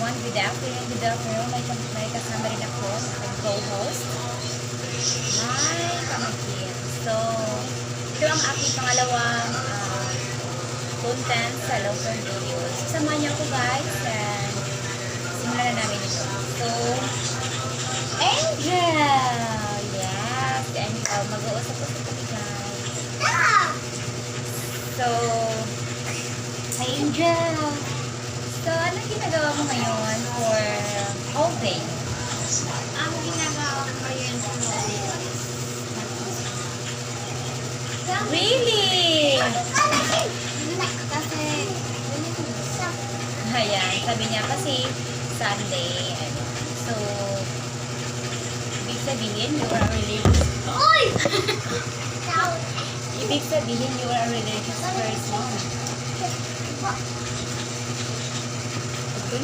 everyone. Good afternoon. Good afternoon. May kasama rin ako sa co-host. Hi, pamangkin. So, ito ang aking pangalawang content sa long-term videos. Samahan niyo ako guys and simulan na namin ito. So, Angel! Yes, Angel. Mag-uusap ko sa kami guys. So, hi Angel! So, anong ginagawa mo ngayon for whole day? Ang ginagawa ko yun sa mobile. Really? Kasi, Ayan, sabi niya kasi Sunday. So, ibig sabihin you are religious. Uy! Ibig sabihin you are a religious person.